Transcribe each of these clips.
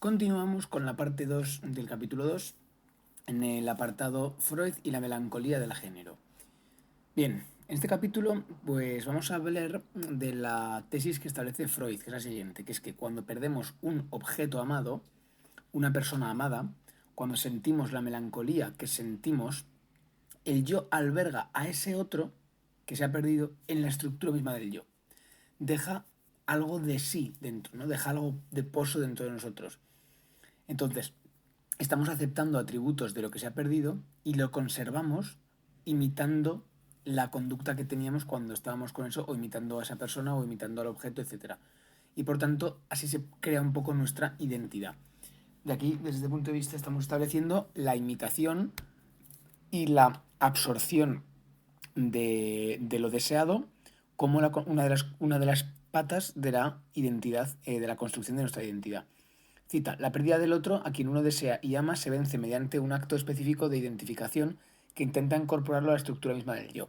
Continuamos con la parte 2 del capítulo 2, en el apartado Freud y la melancolía del género. Bien, en este capítulo pues vamos a hablar de la tesis que establece Freud, que es la siguiente, que es que cuando perdemos un objeto amado, una persona amada, cuando sentimos la melancolía que sentimos, el yo alberga a ese otro que se ha perdido en la estructura misma del yo. Deja algo de sí dentro, ¿no? Deja algo de pozo dentro de nosotros. Entonces, estamos aceptando atributos de lo que se ha perdido y lo conservamos imitando la conducta que teníamos cuando estábamos con eso, o imitando a esa persona, o imitando al objeto, etc. Y por tanto, así se crea un poco nuestra identidad. De aquí, desde este punto de vista, estamos estableciendo la imitación y la absorción de lo deseado como una de las patas de la identidad, de la construcción de nuestra identidad. Cita, la pérdida del otro a quien uno desea y ama se vence mediante un acto específico de identificación que intenta incorporarlo a la estructura misma del yo.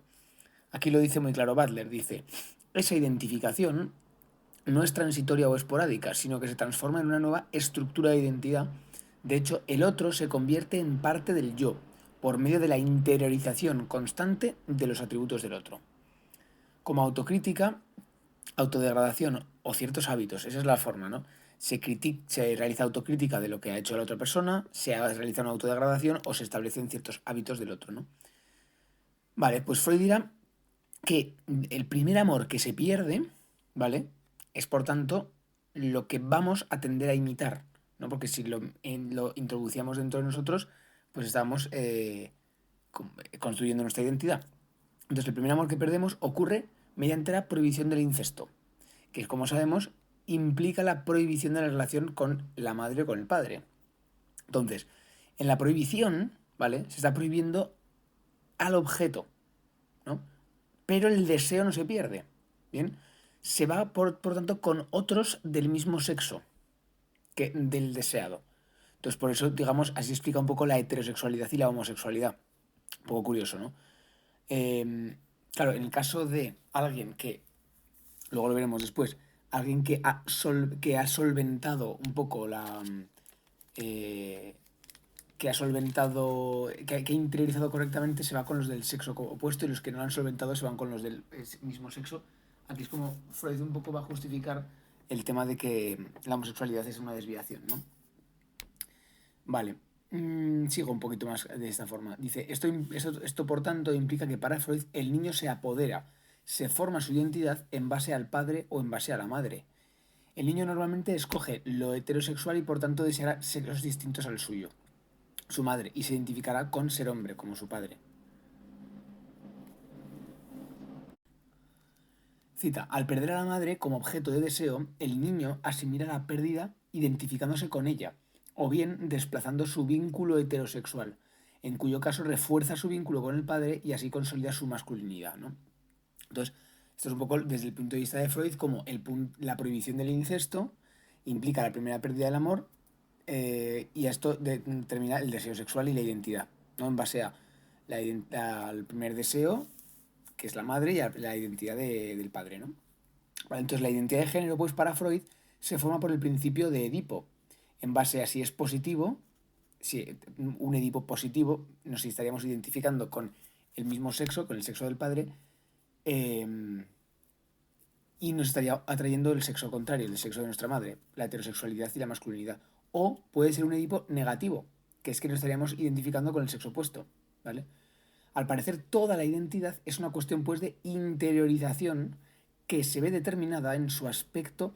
Aquí lo dice muy claro Butler, dice, esa identificación no es transitoria o esporádica, sino que se transforma en una nueva estructura de identidad. De hecho, el otro se convierte en parte del yo, por medio de la interiorización constante de los atributos del otro. Como autocrítica, autodegradación o ciertos hábitos, esa es la forma, ¿no? Se realiza autocrítica de lo que ha hecho la otra persona, se realiza una autodegradación o se establecen ciertos hábitos del otro, ¿no? Vale, pues Freud dirá que el primer amor que se pierde, ¿vale? Es por tanto lo que vamos a tender a imitar, ¿no? Porque si lo introducíamos dentro de nosotros, pues estamos construyendo nuestra identidad. Entonces el primer amor que perdemos ocurre mediante la prohibición del incesto, que como sabemos implica la prohibición de la relación con la madre o con el padre. Entonces, en la prohibición, ¿vale? Se está prohibiendo al objeto, ¿no? Pero el deseo no se pierde, ¿bien? Se va, por tanto, con otros del mismo sexo que del deseado. Entonces, por eso, digamos, así explica un poco la heterosexualidad y la homosexualidad. Un poco curioso, ¿no? Claro, en el caso de alguien que, luego lo veremos después, alguien que ha solventado un poco eh, que ha solventado, que ha interiorizado correctamente, se va con los del sexo opuesto, y los que no lo han solventado se van con los del mismo sexo. Aquí es como Freud un poco va a justificar el tema de que la homosexualidad es una desviación, ¿no? Vale, sigo un poquito más de esta forma. Dice, esto por tanto implica que para Freud el niño se apodera, se forma su identidad en base al padre o en base a la madre. El niño normalmente escoge lo heterosexual y por tanto deseará sexos distintos al suyo, su madre, y se identificará con ser hombre, como su padre. Cita, al perder a la madre como objeto de deseo, el niño asimila la pérdida identificándose con ella, o bien desplazando su vínculo heterosexual, en cuyo caso refuerza su vínculo con el padre y así consolida su masculinidad, ¿no? Entonces, esto es un poco desde el punto de vista de Freud, como la prohibición del incesto implica la primera pérdida del amor, y esto determina el deseo sexual y la identidad, ¿no? En base a al primer deseo, que es la madre, y a la identidad del padre, ¿no? Vale, entonces la identidad de género, pues para Freud, se forma por el principio de Edipo, en base a si es positivo, si un Edipo positivo, nos estaríamos identificando con el mismo sexo, con el sexo del padre, eh, y nos estaría atrayendo el sexo contrario, el sexo de nuestra madre, la heterosexualidad y la masculinidad. O puede ser un Edipo negativo, que es que nos estaríamos identificando con el sexo opuesto, ¿vale? Al parecer, toda la identidad es una cuestión, pues, de interiorización que se ve determinada en su aspecto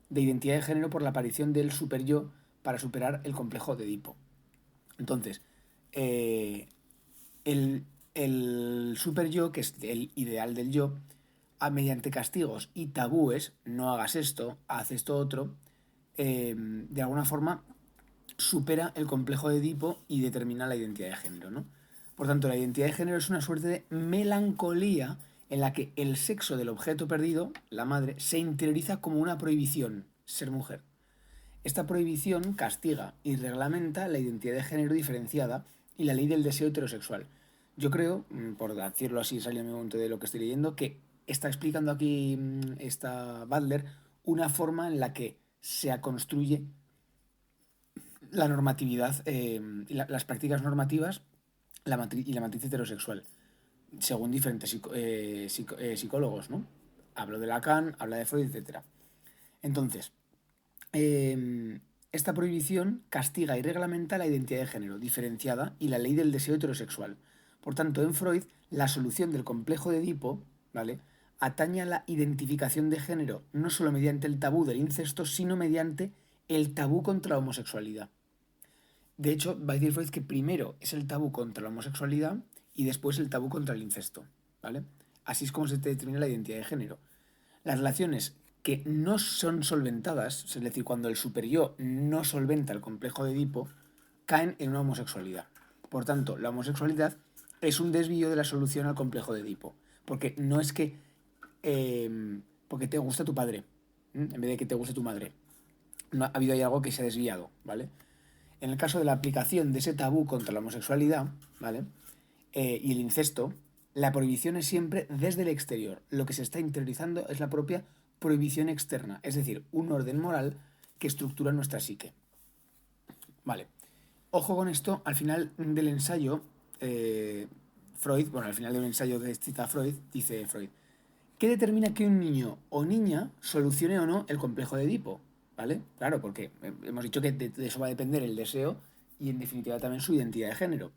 de identidad de género por la aparición del superyo para superar el complejo de Edipo. Entonces, eh, el superyo, que es el ideal del yo, mediante castigos y tabúes, no hagas esto, haz esto otro, de alguna forma supera el complejo de Edipo y determina la identidad de género, ¿no? Por tanto, la identidad de género es una suerte de melancolía en la que el sexo del objeto perdido, la madre, se interioriza como una prohibición, ser mujer. Esta prohibición castiga y reglamenta la identidad de género diferenciada y la ley del deseo heterosexual. Yo creo, por decirlo así, salió en mi momento de lo que estoy leyendo, que está explicando aquí esta Butler una forma en la que se construye la normatividad y las prácticas normativas y la matriz heterosexual, según diferentes psicólogos, ¿no? Hablo de Lacan, habla de Freud, etc. Entonces, esta prohibición castiga y reglamenta la identidad de género diferenciada y la ley del deseo heterosexual. Por tanto, en Freud, la solución del complejo de Edipo, ¿vale?, atañe a la identificación de género no solo mediante el tabú del incesto, sino mediante el tabú contra la homosexualidad. De hecho, va a decir Freud que primero es el tabú contra la homosexualidad y después el tabú contra el incesto, ¿vale? Así es como se determina la identidad de género. Las relaciones que no son solventadas, es decir, cuando el superyo no solventa el complejo de Edipo, caen en una homosexualidad. Por tanto, la homosexualidad es un desvío de la solución al complejo de Edipo. Porque no es que porque te gusta tu padre, en vez de que te guste tu madre. No ha habido ahí algo que se ha desviado, ¿vale? En el caso de la aplicación de ese tabú contra la homosexualidad, ¿vale? Y el incesto, la prohibición es siempre desde el exterior. Lo que se está interiorizando es la propia prohibición externa, es decir, un orden moral que estructura nuestra psique. Vale. Ojo con esto, al final del ensayo, Freud, bueno, al final de un ensayo que cita Freud, dice Freud, ¿qué determina que un niño o niña solucione o no el complejo de Edipo? ¿Vale? Claro, porque hemos dicho que de eso va a depender el deseo y en definitiva también su identidad de género.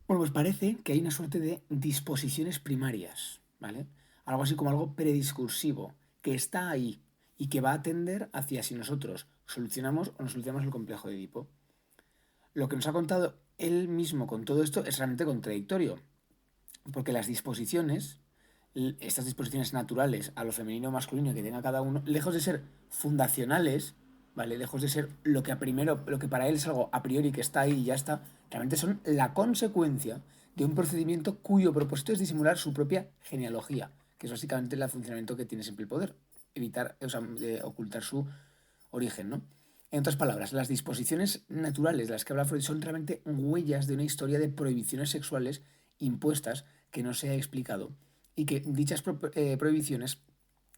Bueno, pues parece que hay una suerte de disposiciones primarias, ¿vale? Algo así como algo prediscursivo, que está ahí y que va a tender hacia si nosotros solucionamos o no solucionamos el complejo de Edipo. Lo que nos ha contado él mismo con todo esto es realmente contradictorio, porque las disposiciones, estas disposiciones naturales a lo femenino o masculino que tenga cada uno, lejos de ser fundacionales, ¿vale? Lejos de ser lo que lo que para él es algo a priori que está ahí y ya está, realmente son la consecuencia de un procedimiento cuyo propósito es disimular su propia genealogía, que es básicamente el funcionamiento que tiene siempre el poder, evitar, o sea, ocultar su origen, ¿no? En otras palabras, las disposiciones naturales de las que habla Freud son realmente huellas de una historia de prohibiciones sexuales impuestas que no se ha explicado y que dichas prohibiciones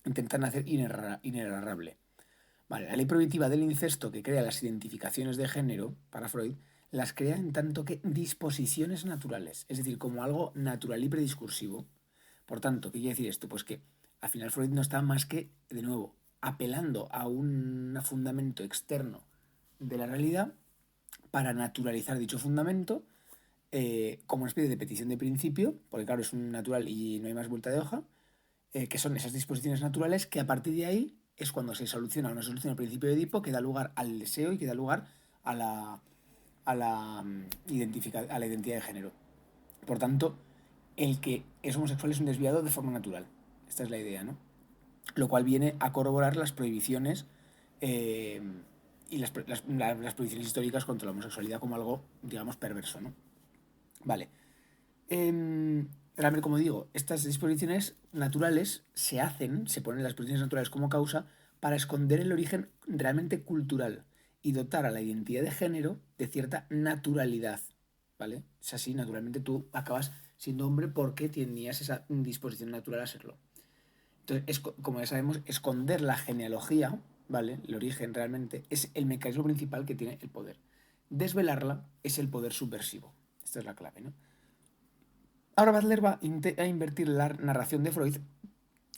intentan hacer inerrable. Vale, la ley prohibitiva del incesto que crea las identificaciones de género, para Freud, las crea en tanto que disposiciones naturales, es decir, como algo natural y prediscursivo. Por tanto, ¿qué quiere decir esto? Pues que al final Freud no está más que, de nuevo, apelando a un fundamento externo de la realidad para naturalizar dicho fundamento como una especie de petición de principio, porque claro, es un natural y no hay más vuelta de hoja, que son esas disposiciones naturales que a partir de ahí es cuando se soluciona o no se soluciona el principio de Edipo que da lugar al deseo y que da lugar a a la identidad de género. Por tanto, el que es homosexual es un desviado de forma natural. Esta es la idea, ¿no? Lo cual viene a corroborar las prohibiciones eh, y las prohibiciones históricas contra la homosexualidad como algo, digamos, perverso, ¿no? Vale. Realmente, como digo, estas disposiciones naturales se ponen las disposiciones naturales como causa para esconder el origen realmente cultural y dotar a la identidad de género de cierta naturalidad, ¿vale? Es así, naturalmente tú acabas siendo hombre porque tenías esa disposición natural a serlo. Entonces, como ya sabemos, esconder la genealogía, ¿vale? El origen realmente es el mecanismo principal que tiene el poder. Desvelarla es el poder subversivo. Esta es la clave, ¿no? Ahora Butler va a invertir la narración de Freud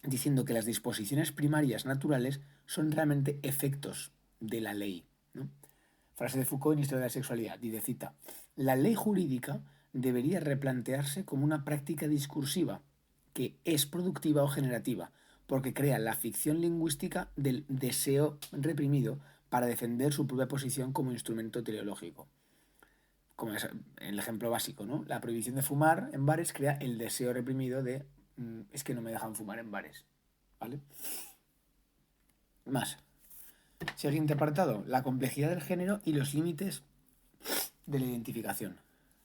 diciendo que las disposiciones primarias naturales son realmente efectos de la ley, ¿no? Frase de Foucault en Historia de la Sexualidad, dice, cita, la ley jurídica debería replantearse como una práctica discursiva que es productiva o generativa, porque crea la ficción lingüística del deseo reprimido para defender su propia posición como instrumento teleológico. Como es el ejemplo básico, ¿no? La prohibición de fumar en bares crea el deseo reprimido de es que no me dejan fumar en bares, ¿vale? Más. Siguiente apartado, la complejidad del género y los límites de la identificación.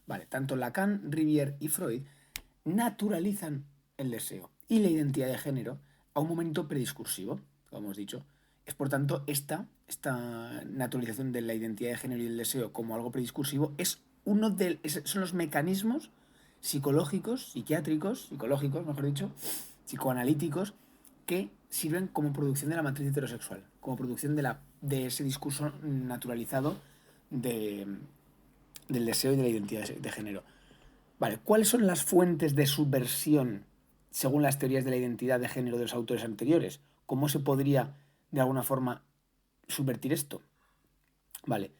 Vale, tanto Lacan, Rivière y Freud naturalizan el deseo y la identidad de género a un momento prediscursivo, como hemos dicho. Es por tanto esta naturalización de la identidad de género y el deseo como algo prediscursivo son los mecanismos psicológicos, psicológicos, mejor dicho, psicoanalíticos, que sirven como producción de la matriz heterosexual, como producción de la de ese discurso naturalizado del deseo y de la identidad de género. Vale, ¿cuáles son las fuentes de subversión según las teorías de la identidad de género de los autores anteriores? ¿Cómo se podría, de alguna forma, subvertir esto? Vale.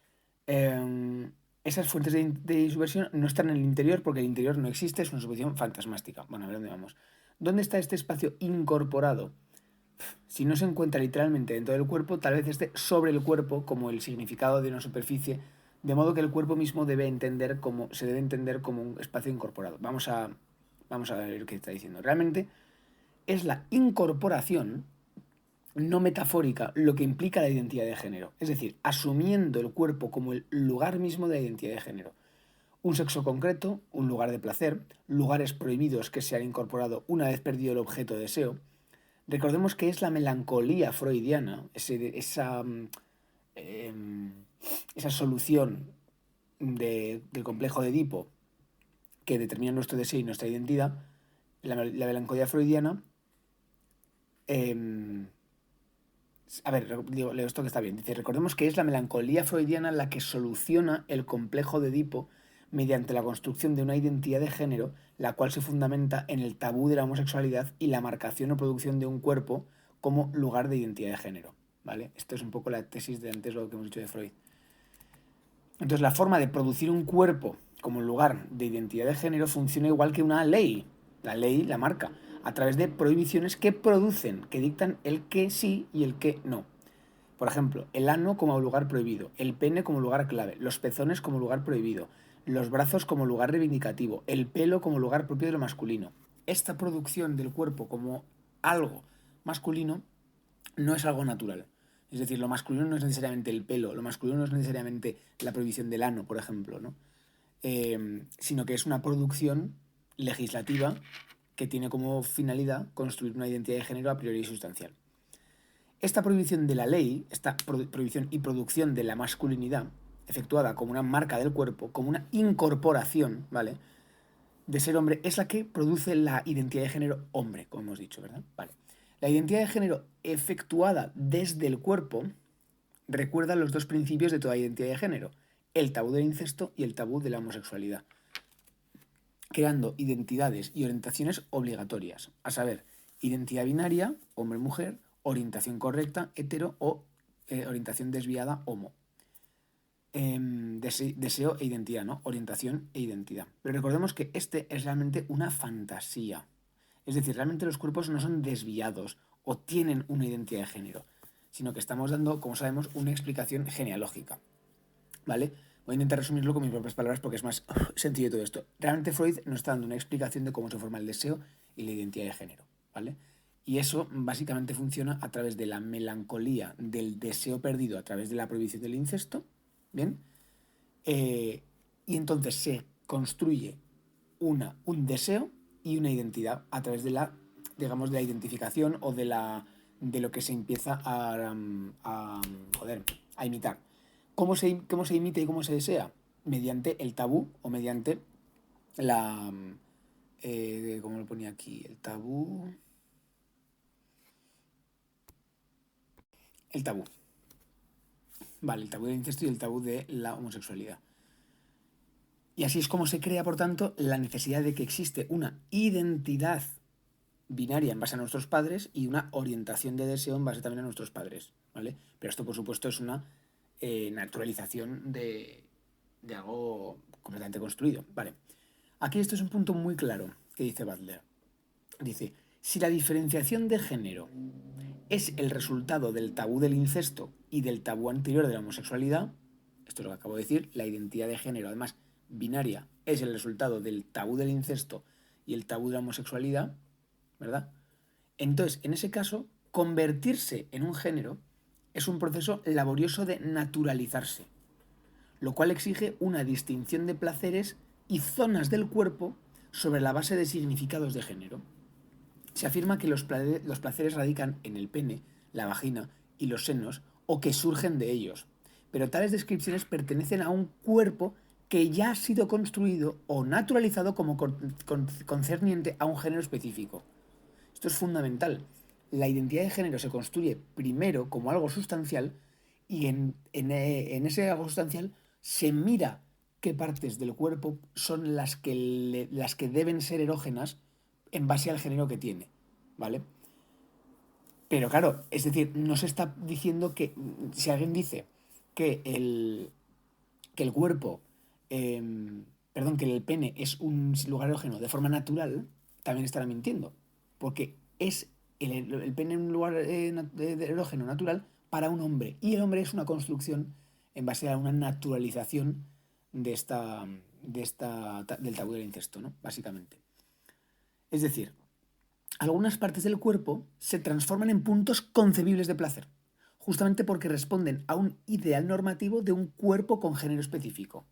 Esas fuentes de subversión no están en el interior porque el interior no existe, es una subversión fantasmástica. Bueno, a ver dónde vamos. ¿Dónde está este espacio incorporado? Si no se encuentra literalmente dentro del cuerpo, tal vez esté sobre el cuerpo como el significado de una superficie, de modo que el cuerpo mismo se debe entender como un espacio incorporado. Vamos a ver qué está diciendo. Realmente es la incorporación no metafórica lo que implica la identidad de género, es decir, asumiendo el cuerpo como el lugar mismo de la identidad de género. Un sexo concreto, un lugar de placer, lugares prohibidos que se han incorporado una vez perdido el objeto de deseo. Recordemos que es la melancolía freudiana, esa solución del complejo de Edipo que determina nuestro deseo y nuestra identidad, la melancolía freudiana. A ver, leo esto que está bien. Dice, recordemos que es la melancolía freudiana la que soluciona el complejo de Edipo mediante la construcción de una identidad de género, la cual se fundamenta en el tabú de la homosexualidad y la marcación o producción de un cuerpo como lugar de identidad de género. ¿Vale? Esto es un poco la tesis de antes lo que hemos dicho de Freud. Entonces, la forma de producir un cuerpo como lugar de identidad de género funciona igual que una ley. La ley la marca a través de prohibiciones que producen, que dictan el que sí y el que no. Por ejemplo, el ano como lugar prohibido, el pene como lugar clave, los pezones como lugar prohibido, los brazos como lugar reivindicativo, el pelo como lugar propio de lo masculino. Esta producción del cuerpo como algo masculino no es algo natural. Es decir, lo masculino no es necesariamente el pelo, lo masculino no es necesariamente la prohibición del ano, por ejemplo, ¿no? Sino que es una producción legislativa que tiene como finalidad construir una identidad de género a priori sustancial. Esta prohibición de la ley, esta prohibición y producción de la masculinidad, efectuada como una marca del cuerpo, como una incorporación, ¿vale?, de ser hombre, es la que produce la identidad de género hombre, como hemos dicho, ¿verdad? Vale. La identidad de género efectuada desde el cuerpo recuerda los dos principios de toda identidad de género, el tabú del incesto y el tabú de la homosexualidad, creando identidades y orientaciones obligatorias, a saber, identidad binaria, hombre-mujer, orientación correcta, hetero o orientación desviada, homo. Deseo e identidad, ¿no? Orientación e identidad. Pero recordemos que este es realmente una fantasía. Es decir, realmente los cuerpos no son desviados o tienen una identidad de género, sino que estamos dando, como sabemos, una explicación genealógica. ¿Vale? Voy a intentar resumirlo con mis propias palabras porque es más sencillo todo esto. Realmente Freud nos está dando una explicación de cómo se forma el deseo y la identidad de género, ¿vale? Y eso básicamente funciona a través de la melancolía del deseo perdido a través de la prohibición del incesto, ¿bien? Y entonces se construye un deseo y una identidad a través de la, digamos, de la identificación o de lo que se empieza a imitar. ¿Cómo se imita y cómo se desea? Mediante el tabú o mediante la... ¿cómo lo ponía aquí? El tabú... El tabú. Vale, el tabú del incesto y el tabú de la homosexualidad. Y así es como se crea, por tanto, la necesidad de que existe una identidad binaria en base a nuestros padres y una orientación de deseo en base también a nuestros padres, ¿vale? Pero esto, por supuesto, es una naturalización de algo completamente construido, ¿vale? Aquí esto es un punto muy claro que dice Butler. Dice, si la diferenciación de género es el resultado del tabú del incesto y del tabú anterior de la homosexualidad, esto es lo que acabo de decir, la identidad de género, además binaria, es el resultado del tabú del incesto y el tabú de la homosexualidad, ¿verdad? Entonces, en ese caso, convertirse en un género es un proceso laborioso de naturalizarse, lo cual exige una distinción de placeres y zonas del cuerpo sobre la base de significados de género. Se afirma que los placeres radican en el pene, la vagina y los senos o que surgen de ellos, pero tales descripciones pertenecen a un cuerpo que ya ha sido construido o naturalizado como concerniente a un género específico. Esto es fundamental. La identidad de género se construye primero como algo sustancial y en ese algo sustancial se mira qué partes del cuerpo son las que deben ser erógenas en base al género que tiene, ¿vale? Pero claro, es decir, no se está diciendo que si alguien dice que que el cuerpo, eh, perdón, que el pene es un lugar erógeno de forma natural, también estará mintiendo. Porque es el pene un lugar de erógeno natural para un hombre. Y el hombre es una construcción en base a una naturalización de del tabú del incesto, ¿no? Básicamente. Es decir, algunas partes del cuerpo se transforman en puntos concebibles de placer, justamente porque responden a un ideal normativo de un cuerpo con género específico.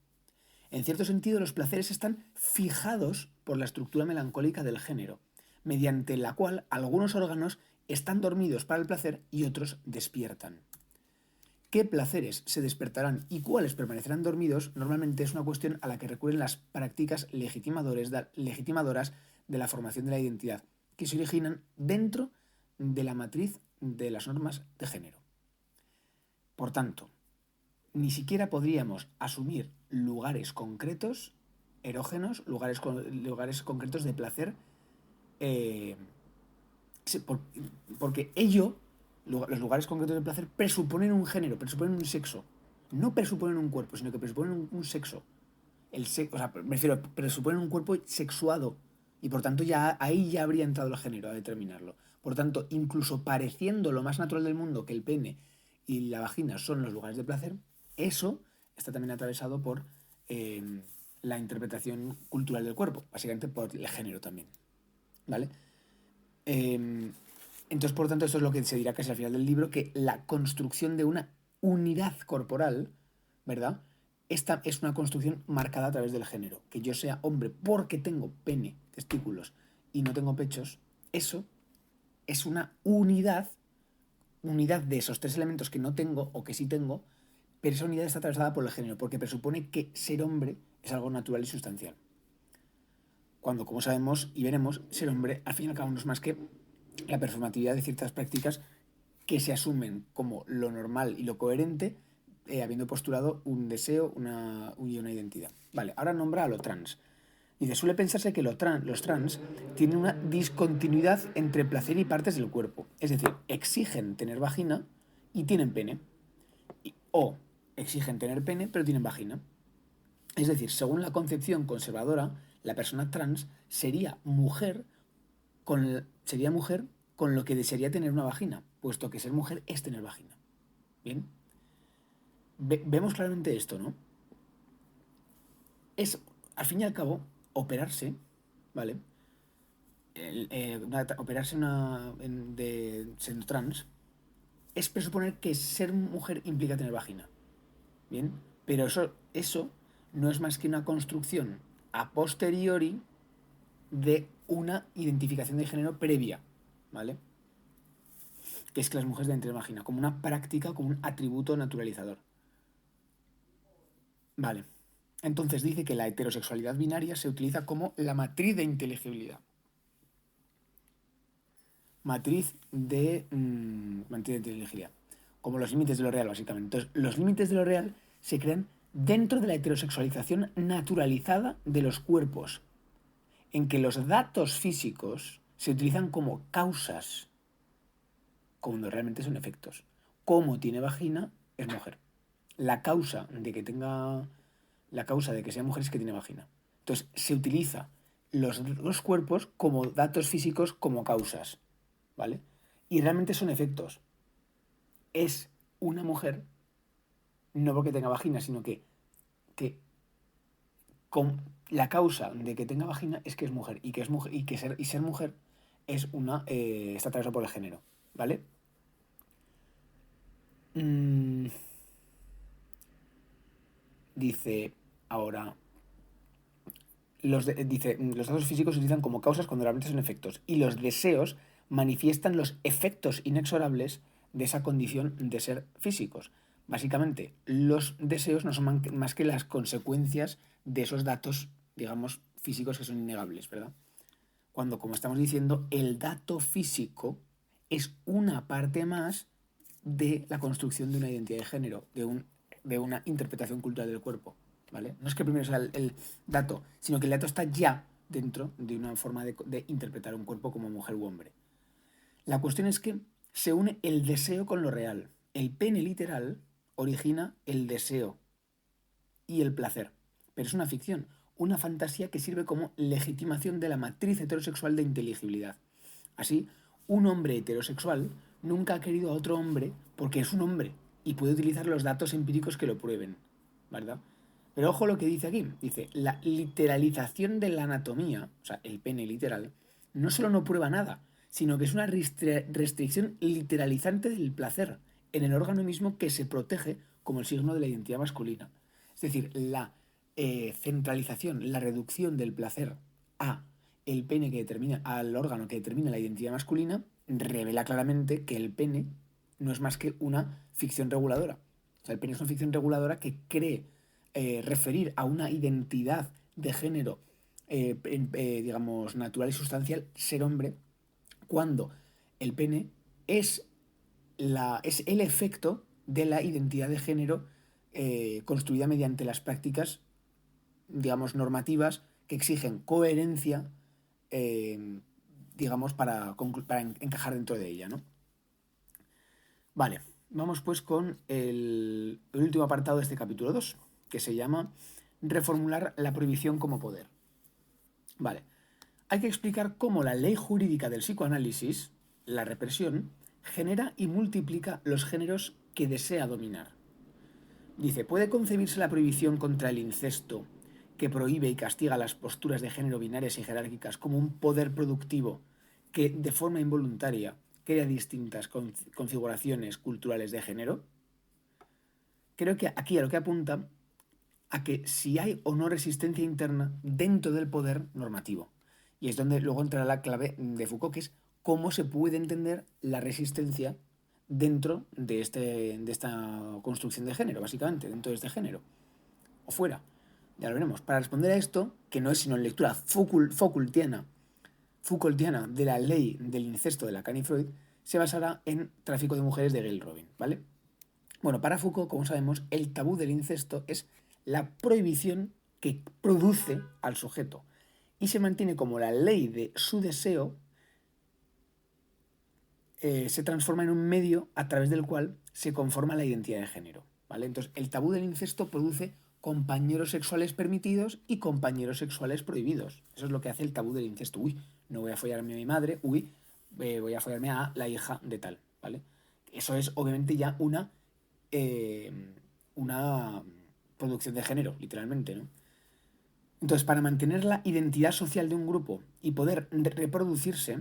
En cierto sentido, los placeres están fijados por la estructura melancólica del género, mediante la cual algunos órganos están dormidos para el placer y otros despiertan. ¿Qué placeres se despertarán y cuáles permanecerán dormidos? Normalmente es una cuestión a la que recurren las prácticas legitimadoras de la formación de la identidad, que se originan dentro de la matriz de las normas de género. Por tanto, ni siquiera podríamos asumir lugares concretos, erógenos, lugares concretos de placer, eh, porque los lugares concretos de placer presuponen un género, presuponen un sexo. No presuponen un cuerpo, sino que presuponen un sexo. O sea, me refiero, presuponen un cuerpo sexuado. Y por tanto ahí ya habría entrado el género a determinarlo. Por tanto, incluso pareciendo lo más natural del mundo que el pene y la vagina son los lugares de placer, eso está también atravesado por eh, la interpretación cultural del cuerpo, básicamente por el género también. ¿Vale? Eh, entonces, por tanto, esto es lo que se dirá casi al final del libro, que la construcción de una unidad corporal, ¿verdad? Esta es una construcción marcada a través del género. Que yo sea hombre porque tengo pene, testículos y no tengo pechos, eso es una unidad de esos tres elementos que no tengo o que sí tengo, pero esa unidad está atravesada por el género, porque presupone que ser hombre es algo natural y sustancial. Cuando, como sabemos y veremos, ser hombre al fin y al cabo no es más que la performatividad de ciertas prácticas que se asumen como lo normal y lo coherente, habiendo postulado un deseo y una identidad. Vale, ahora nombra a lo trans. Dice, suele pensarse que los trans tienen una discontinuidad entre placer y partes del cuerpo. Es decir, exigen tener vagina y tienen pene. O exigen tener pene pero tienen vagina. Es decir, según la concepción conservadora, la persona trans sería mujer con lo que desearía tener una vagina, puesto que ser mujer es tener vagina. Bien, vemos claramente esto, ¿no? Es, al fin y al cabo, operarse, ¿vale? Operarse de siendo trans es presuponer que ser mujer implica tener vagina. Bien, pero eso no es más que una construcción a posteriori de una identificación de género previa, ¿vale? Que es que las mujeres deben tener vagina, como una práctica, como un atributo naturalizador. Vale. Entonces dice que la heterosexualidad binaria se utiliza como la matriz de inteligibilidad. Matriz de inteligibilidad. Como los límites de lo real, básicamente. Entonces, los límites de lo real se crean dentro de la heterosexualización naturalizada de los cuerpos, en que los datos físicos se utilizan como causas, cuando realmente son efectos. Como tiene vagina, es mujer. La causa de que tenga. La causa de que sea mujer es que tiene vagina. Entonces, se utiliza los dos cuerpos como datos físicos, como causas. ¿Vale? Y realmente son efectos. Es una mujer, no porque tenga vagina, sino que con la causa de que tenga vagina es que es mujer. Y que es mujer, y ser mujer es está atravesado por el género. ¿Vale? Mm, dice ahora. Los datos físicos se utilizan como causas cuando realmente son efectos. Y los deseos manifiestan los efectos inexorables de esa condición de ser físicos. Básicamente, los deseos no son más que las consecuencias de esos datos, digamos, físicos que son innegables, ¿verdad? Cuando, como estamos diciendo, el dato físico es una parte más de la construcción de una identidad de género, de una interpretación cultural del cuerpo, ¿vale? No es que primero sea el dato, sino que el dato está ya dentro de una forma de interpretar un cuerpo como mujer u hombre. La cuestión es que se une el deseo con lo real. El pene literal origina el deseo y el placer, pero es una ficción, una fantasía que sirve como legitimación de la matriz heterosexual de inteligibilidad. Así, un hombre heterosexual nunca ha querido a otro hombre porque es un hombre y puede utilizar los datos empíricos que lo prueben, ¿verdad? Pero ojo lo que dice aquí. Dice, la literalización de la anatomía, o sea, el pene literal, no solo no prueba nada, sino que es una restricción literalizante del placer en el órgano mismo que se protege como el signo de la identidad masculina. Es decir, la centralización, la reducción del placer a el pene que determina, al órgano que determina la identidad masculina, revela claramente que el pene no es más que una ficción reguladora. O sea, el pene es una ficción reguladora que cree referir a una identidad de género, digamos, natural y sustancial, ser hombre, cuando el pene es, es el efecto de la identidad de género construida mediante las prácticas, digamos, normativas que exigen coherencia, eh, digamos, para encajar dentro de ella, ¿no? Vale, vamos pues con el último apartado de este capítulo 2, que se llama Reformular la prohibición como poder. Vale, hay que explicar cómo la ley jurídica del psicoanálisis, la represión, genera y multiplica los géneros que desea dominar. Dice, ¿puede concebirse la prohibición contra el incesto, que prohíbe y castiga las posturas de género binarias y jerárquicas, como un poder productivo que, de forma involuntaria, crea distintas configuraciones culturales de género? Creo que aquí a lo que apunta a que si hay o no resistencia interna dentro del poder normativo. Y es donde luego entrará la clave de Foucault, que es cómo se puede entender la resistencia dentro de esta construcción de género, básicamente, dentro de este género, o fuera. Ya lo veremos. Para responder a esto, que no es sino en lectura Foucaultiana de la ley del incesto de Lacan y Freud, se basará en Tráfico de mujeres de Gail Robin, ¿vale? Bueno, para Foucault, como sabemos, el tabú del incesto es la prohibición que produce al sujeto y se mantiene como la ley de su deseo se transforma en un medio a través del cual se conforma la identidad de género, ¿vale? Entonces, el tabú del incesto produce compañeros sexuales permitidos y compañeros sexuales prohibidos. Eso es lo que hace el tabú del incesto. Uy, no voy a follarme a mi madre, uy, voy a follarme a la hija de tal, ¿vale? Eso es obviamente ya eh, una producción de género, literalmente, ¿no? Entonces, para mantener la identidad social de un grupo y poder reproducirse,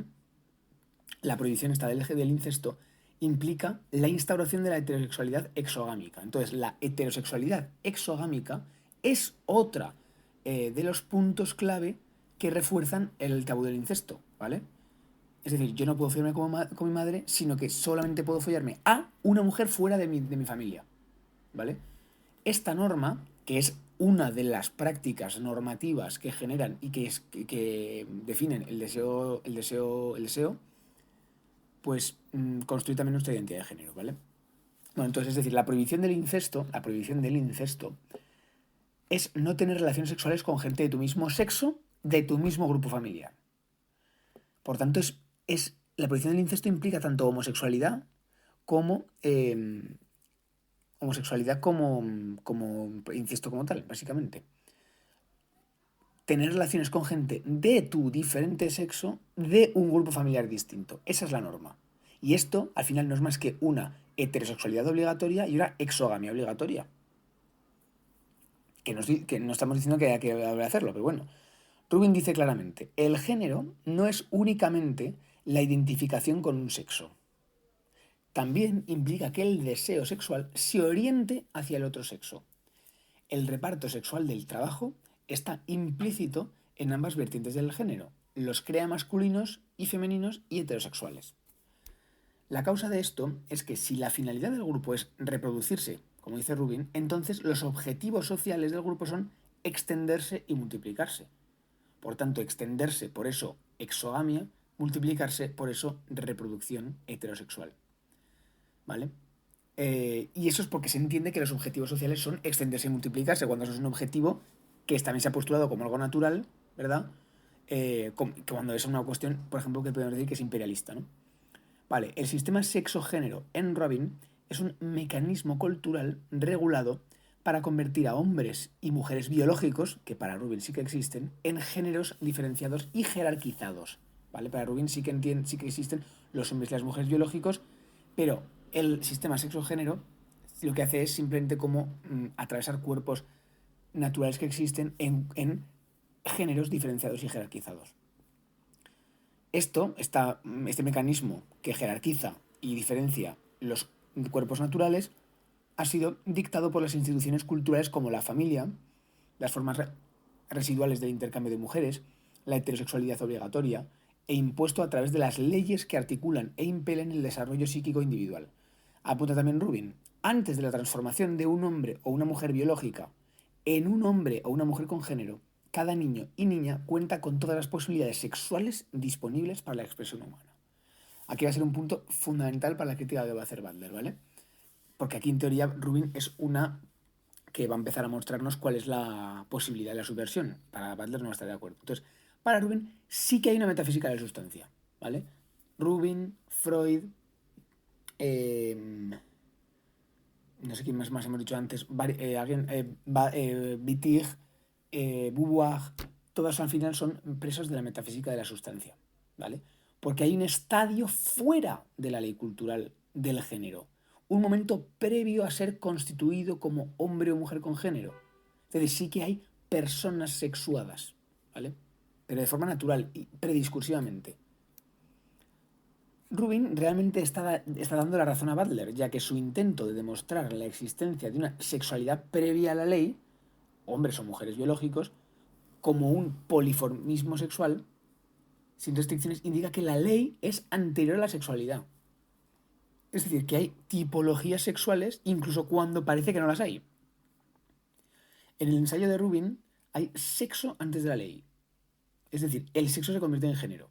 la prohibición esta del incesto implica la instauración de la heterosexualidad exogámica. Entonces, la heterosexualidad exogámica es otra de los puntos clave que refuerzan el tabú del incesto, ¿vale? Es decir, yo no puedo follarme con mi madre, sino que solamente puedo follarme a una mujer fuera de mi familia, ¿vale? Esta norma, que es una de las prácticas normativas que generan y que definen el deseo, pues construye también nuestra identidad de género, ¿vale? Bueno, entonces, es decir, la prohibición del incesto es no tener relaciones sexuales con gente de tu mismo sexo, de tu mismo grupo familiar. Por tanto, la prohibición del incesto implica tanto homosexualidad como como incesto como tal, básicamente. Tener relaciones con gente de tu diferente sexo de un grupo familiar distinto. Esa es la norma. Y esto, al final, no es más que una heterosexualidad obligatoria y una exogamia obligatoria. Que no estamos diciendo que hay que hacerlo, pero bueno. Rubin dice claramente, el género no es únicamente la identificación con un sexo. También implica que el deseo sexual se oriente hacia el otro sexo. El reparto sexual del trabajo está implícito en ambas vertientes del género. Los crea masculinos y femeninos y heterosexuales. La causa de esto es que si la finalidad del grupo es reproducirse, como dice Rubin, entonces los objetivos sociales del grupo son extenderse y multiplicarse. Por tanto, extenderse, por eso exogamia, multiplicarse, por eso reproducción heterosexual. ¿Vale? Y eso es porque se entiende que los objetivos sociales son extenderse y multiplicarse, cuando eso es un objetivo que también se ha postulado como algo natural, ¿verdad? Que cuando es una cuestión, por ejemplo, que podemos decir que es imperialista, ¿no? Vale, el sistema sexo-género en Robin es un mecanismo cultural regulado para convertir a hombres y mujeres biológicos, que para Rubin sí que existen, en géneros diferenciados y jerarquizados. ¿Vale? Para Rubin sí que existen los hombres y las mujeres biológicos, pero el sistema sexo-género lo que hace es simplemente como atravesar cuerpos naturales que existen en géneros diferenciados y jerarquizados. Este mecanismo que jerarquiza y diferencia los cuerpos naturales ha sido dictado por las instituciones culturales como la familia, las formas residuales del intercambio de mujeres, la heterosexualidad obligatoria, e impuesto a través de las leyes que articulan e impelen el desarrollo psíquico individual. Apunta también Rubin, antes de la transformación de un hombre o una mujer biológica en un hombre o una mujer con género, cada niño y niña cuenta con todas las posibilidades sexuales disponibles para la expresión humana. Aquí va a ser un punto fundamental para la crítica que va a hacer Butler, ¿vale? Porque aquí en teoría Rubin es una que va a empezar a mostrarnos cuál es la posibilidad de la subversión. Para Butler no está de acuerdo. Entonces, para Rubin sí que hay una metafísica de la sustancia, ¿vale? Rubin, Freud, no sé quién más hemos dicho antes, Wittig, Beauvoir, todas al final son presos de la metafísica de la sustancia, ¿vale? Porque hay un estadio fuera de la ley cultural del género, un momento previo a ser constituido como hombre o mujer con género. Es decir, sí que hay personas sexuadas, ¿vale? Pero de forma natural y prediscursivamente. Rubin realmente está dando la razón a Butler, ya que su intento de demostrar la existencia de una sexualidad previa a la ley, hombres o mujeres biológicos, como un poliformismo sexual, sin restricciones, indica que la ley es anterior a la sexualidad. Es decir, que hay tipologías sexuales incluso cuando parece que no las hay. En el ensayo de Rubin hay sexo antes de la ley. Es decir, el sexo se convierte en género.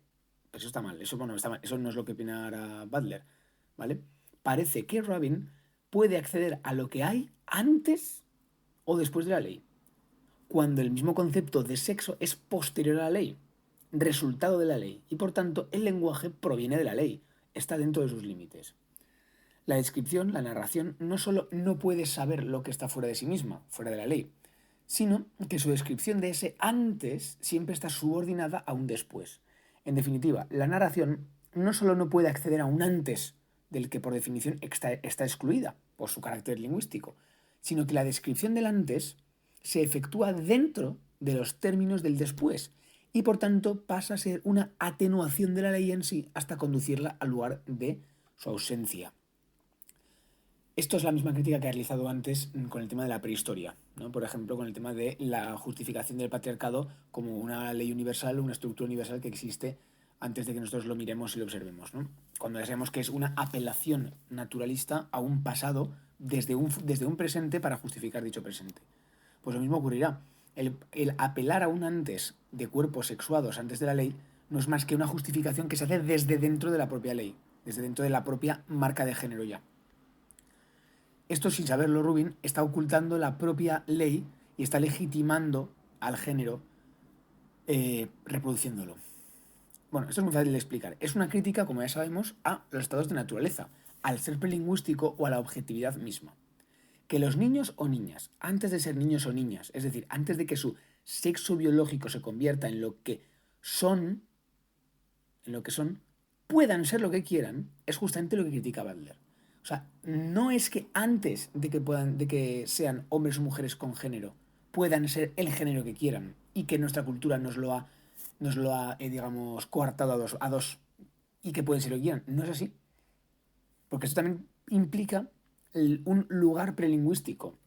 Pero eso está mal, está mal. Eso no es lo que opinará Butler, ¿vale? Parece que Rubin puede acceder a lo que hay antes o después de la ley, cuando el mismo concepto de sexo es posterior a la ley, resultado de la ley, y por tanto el lenguaje proviene de la ley, está dentro de sus límites. La descripción, la narración, no solo no puede saber lo que está fuera de sí misma, fuera de la ley, sino que su descripción de ese antes siempre está subordinada a un después. En definitiva, la narración no solo no puede acceder a un antes del que por definición está excluida por su carácter lingüístico, sino que la descripción del antes se efectúa dentro de los términos del después y por tanto pasa a ser una atenuación de la ley en sí hasta conducirla al lugar de su ausencia. Esto es la misma crítica que he realizado antes con el tema de la prehistoria, ¿no? Por ejemplo, con el tema de la justificación del patriarcado como una ley universal, una estructura universal que existe antes de que nosotros lo miremos y lo observemos, ¿no? Cuando ya sabemos que es una apelación naturalista a un pasado desde un presente para justificar dicho presente. Pues lo mismo ocurrirá. El apelar a un antes de cuerpos sexuados antes de la ley no es más que una justificación que se hace desde dentro de la propia ley, desde dentro de la propia marca de género ya. Esto, sin saberlo, Rubin está ocultando la propia ley y está legitimando al género reproduciéndolo. Bueno, esto es muy fácil de explicar. Es una crítica, como ya sabemos, a los estados de naturaleza, al ser prelingüístico o a la objetividad misma. Que los niños o niñas, antes de ser niños o niñas, es decir, antes de que su sexo biológico se convierta en lo que son, puedan ser lo que quieran, es justamente lo que critica Butler. O sea, no es que antes de que sean hombres o mujeres con género, puedan ser el género que quieran y que nuestra cultura nos lo ha digamos, coartado a dos y que pueden ser lo que quieran. No es así. Porque esto también implica un lugar prelingüístico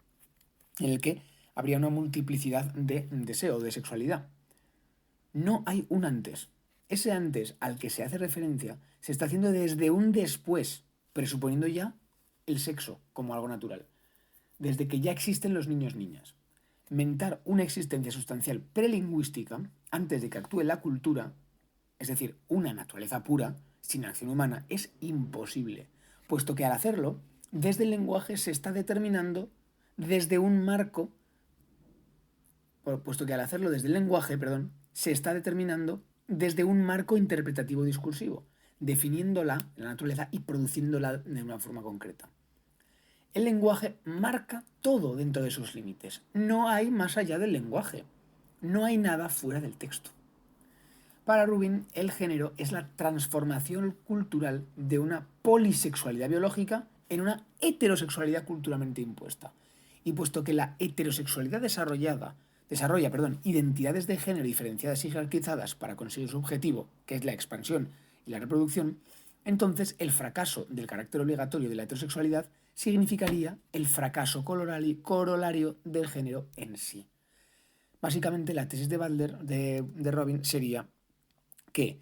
en el que habría una multiplicidad de deseo, de sexualidad. No hay un antes. Ese antes al que se hace referencia se está haciendo desde un después, presuponiendo ya el sexo como algo natural, desde que ya existen los niños-niñas. Mentar una existencia sustancial prelingüística antes de que actúe la cultura, es decir, una naturaleza pura, sin acción humana, es imposible, puesto que al hacerlo, desde el lenguaje se está determinando desde un marco, puesto que al hacerlo desde el lenguaje, se está determinando desde un marco interpretativo discursivo, definiéndola, la naturaleza, y produciéndola de una forma concreta. El lenguaje marca todo dentro de sus límites. No hay más allá del lenguaje. No hay nada fuera del texto. Para Rubin, el género es la transformación cultural de una polisexualidad biológica en una heterosexualidad culturalmente impuesta. Y puesto que la heterosexualidad desarrolla identidades de género diferenciadas y jerarquizadas para conseguir su objetivo, que es la expansión y la reproducción, entonces el fracaso del carácter obligatorio de la heterosexualidad significaría el fracaso corolario del género en sí. Básicamente la tesis de Butler, de Robin, sería que,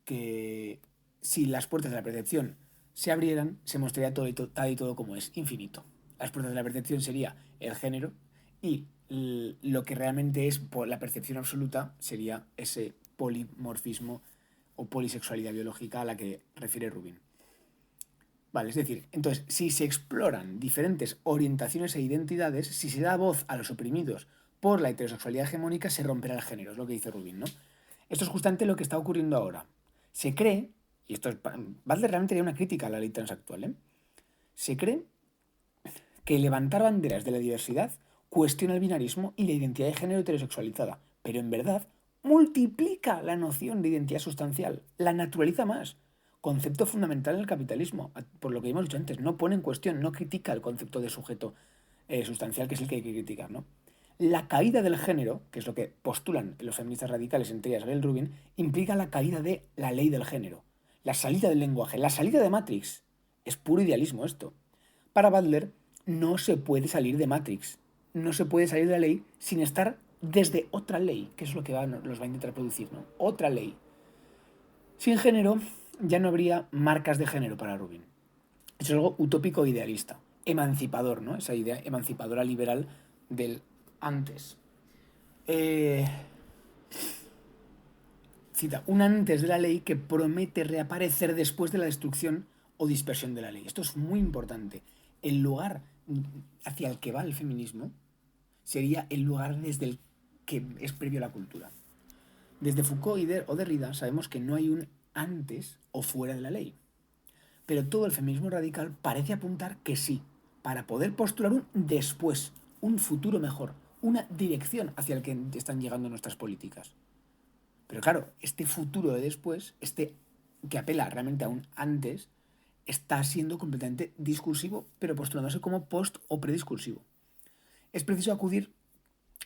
que si las puertas de la percepción se abrieran, se mostraría tal y todo como es, infinito. Las puertas de la percepción sería el género y lo que realmente es la percepción absoluta sería ese polimorfismo o polisexualidad biológica a la que refiere Rubin. Vale, es decir, entonces, si se exploran diferentes orientaciones e identidades, si se da voz a los oprimidos por la heterosexualidad hegemónica, se romperá el género, es lo que dice Rubin, ¿no? Esto es justamente lo que está ocurriendo ahora. Se cree, y esto es, Butler realmente haría una crítica a la ley transactual, se cree que levantar banderas de la diversidad cuestiona el binarismo y la identidad de género heterosexualizada, pero en verdad multiplica la noción de identidad sustancial, la naturaliza más. Concepto fundamental en el capitalismo, por lo que hemos dicho antes, no pone en cuestión, no critica el concepto de sujeto sustancial, que es el que hay que criticar, ¿no? La caída del género, que es lo que postulan los feministas radicales, entre ellas Gail Rubin, implica la caída de la ley del género, la salida del lenguaje, la salida de Matrix. Es puro idealismo esto. Para Butler, no se puede salir de Matrix, no se puede salir de la ley sin estar desde otra ley, que es lo que los va a intentar producir, ¿no? Otra ley. Sin género, ya no habría marcas de género para Rubin. Eso es algo utópico e idealista, emancipador, ¿no? Esa idea emancipadora liberal del antes. Cita, un antes de la ley que promete reaparecer después de la destrucción o dispersión de la ley. Esto es muy importante. El lugar hacia el que va el feminismo sería el lugar desde el que es previo a la cultura. Desde Foucault o Derrida sabemos que no hay un antes o fuera de la ley. Pero todo el feminismo radical parece apuntar que sí, para poder postular un después, un futuro mejor, una dirección hacia el que están llegando nuestras políticas. Pero claro, este futuro de después, este que apela realmente a un antes, está siendo completamente discursivo, pero postulándose como post o prediscursivo. Es preciso acudir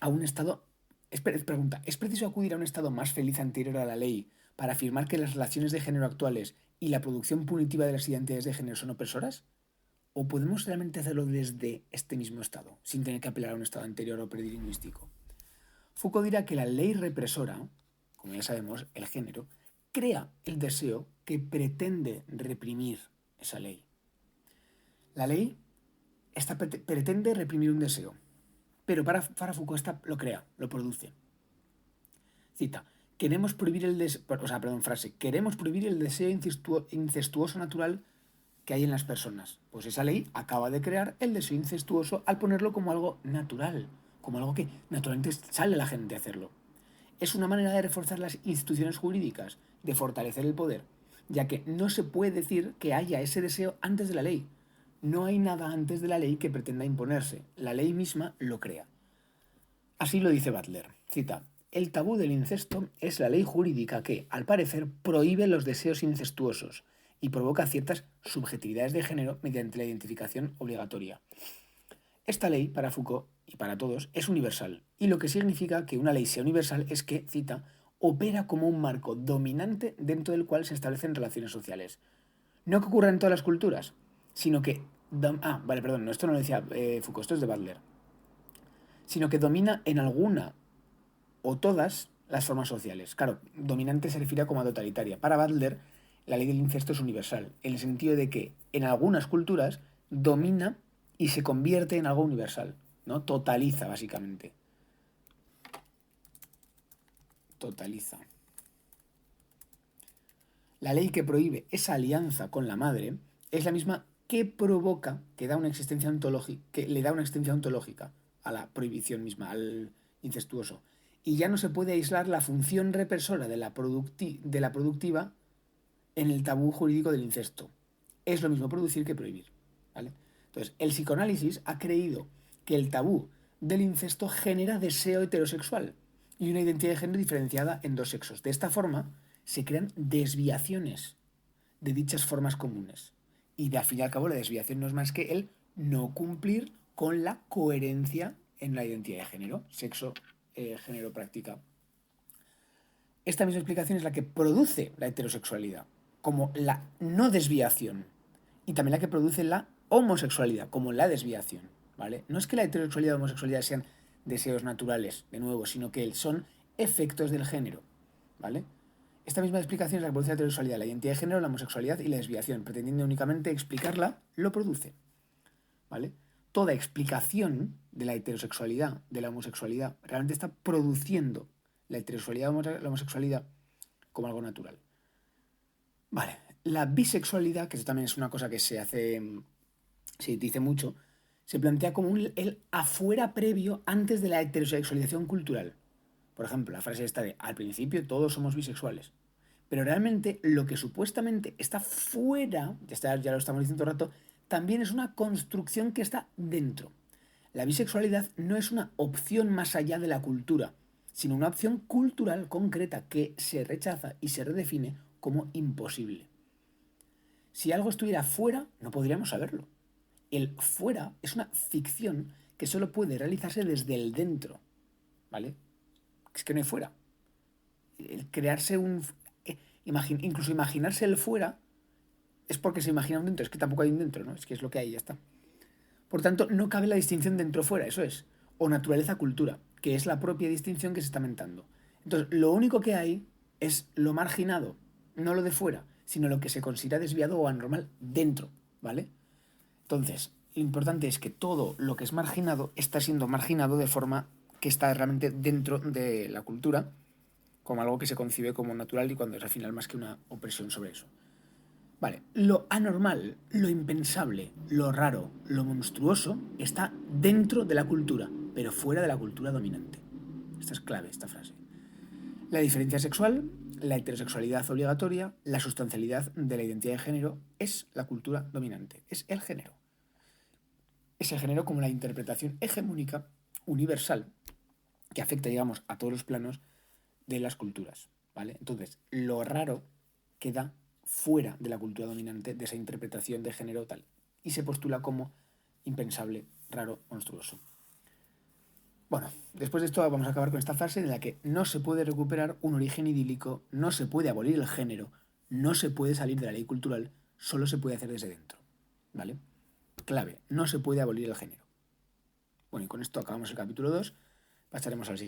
a un estado. ¿Es preciso acudir a un estado más feliz anterior a la ley para afirmar que las relaciones de género actuales y la producción punitiva de las identidades de género son opresoras? ¿O podemos realmente hacerlo desde este mismo estado, sin tener que apelar a un estado anterior o predilingüístico? Foucault dirá que la ley represora, como ya sabemos, el género, crea el deseo que pretende reprimir esa ley. La ley pretende reprimir un deseo, pero para Foucault lo crea, lo produce. Cita, queremos prohibir queremos prohibir el deseo incestuoso natural que hay en las personas. Pues esa ley acaba de crear el deseo incestuoso al ponerlo como algo natural, como algo que naturalmente sale a la gente a hacerlo. Es una manera de reforzar las instituciones jurídicas, de fortalecer el poder, ya que no se puede decir que haya ese deseo antes de la ley. No hay nada antes de la ley que pretenda imponerse. La ley misma lo crea. Así lo dice Butler. Cita, el tabú del incesto es la ley jurídica que, al parecer, prohíbe los deseos incestuosos y provoca ciertas subjetividades de género mediante la identificación obligatoria. Esta ley, para Foucault y para todos, es universal, y lo que significa que una ley sea universal es que, cita, opera como un marco dominante dentro del cual se establecen relaciones sociales. No que ocurra en todas las culturas, sino que... no, esto no lo decía Foucault, esto es de Butler. Sino que domina en alguna o todas las formas sociales. Claro, dominante se refiere como a totalitaria. Para Butler, la ley del incesto es universal, en el sentido de que en algunas culturas domina y se convierte en algo universal, ¿no? Totaliza, básicamente. Totaliza. La ley que prohíbe esa alianza con la madre es la misma que provoca, que da una existencia ontológica, que le da una existencia ontológica a la prohibición misma, al incestuoso. Y ya no se puede aislar la función represora de la productiva en el tabú jurídico del incesto. Es lo mismo producir que prohibir, ¿vale? Entonces, el psicoanálisis ha creído que el tabú del incesto genera deseo heterosexual y una identidad de género diferenciada en dos sexos. De esta forma, se crean desviaciones de dichas formas comunes. Y de al fin y al cabo, la desviación no es más que el no cumplir con la coherencia en la identidad de género, sexo, género, práctica. Esta misma explicación es la que produce la heterosexualidad, como la no desviación, y también la que produce la homosexualidad, como la desviación, ¿vale? No es que la heterosexualidad y la homosexualidad sean deseos naturales, de nuevo, sino que son efectos del género, ¿vale? Esta misma explicación es la que produce la heterosexualidad, la identidad de género, la homosexualidad y la desviación, pretendiendo únicamente explicarla, lo produce, ¿vale? Toda explicación de la heterosexualidad, de la homosexualidad, realmente está produciendo la heterosexualidad o la homosexualidad como algo natural. Vale, la bisexualidad, que eso también es una cosa que se dice mucho, se plantea como el afuera previo antes de la heterosexualización cultural. Por ejemplo, la frase esta de al principio todos somos bisexuales. Pero realmente lo que supuestamente está fuera, ya lo estamos diciendo todo el rato, también es una construcción que está dentro. La bisexualidad no es una opción más allá de la cultura, sino una opción cultural concreta que se rechaza y se redefine como imposible. Si algo estuviera fuera, no podríamos saberlo. El fuera es una ficción que solo puede realizarse desde el dentro, ¿vale? Es que no hay fuera. El crearse incluso imaginarse el fuera es porque se imagina un dentro, es que tampoco hay un dentro, ¿no? Es que es lo que hay, ya está. Por tanto, no cabe la distinción dentro-fuera, eso es. O naturaleza-cultura, que es la propia distinción que se está mentando. Entonces, lo único que hay es lo marginado, no lo de fuera, sino lo que se considera desviado o anormal dentro, ¿vale? Entonces, lo importante es que todo lo que es marginado está siendo marginado de forma que está realmente dentro de la cultura, como algo que se concibe como natural y cuando es al final más que una opresión sobre eso. Vale, lo anormal, lo impensable, lo raro, lo monstruoso está dentro de la cultura, pero fuera de la cultura dominante. Esta es clave, esta frase. La diferencia sexual, la heterosexualidad obligatoria, la sustancialidad de la identidad de género es la cultura dominante, es el género. Es el género como la interpretación hegemónica, universal, que afecta, digamos, a todos los planos de las culturas, ¿vale? Entonces, lo raro queda fuera de la cultura dominante, de esa interpretación de género tal, y se postula como impensable, raro, monstruoso. Bueno, después de esto vamos a acabar con esta frase en la que no se puede recuperar un origen idílico, no se puede abolir el género, no se puede salir de la ley cultural, solo se puede hacer desde dentro, ¿vale? Clave, no se puede abolir el género. Bueno, y con esto acabamos el capítulo 2, pasaremos al siguiente.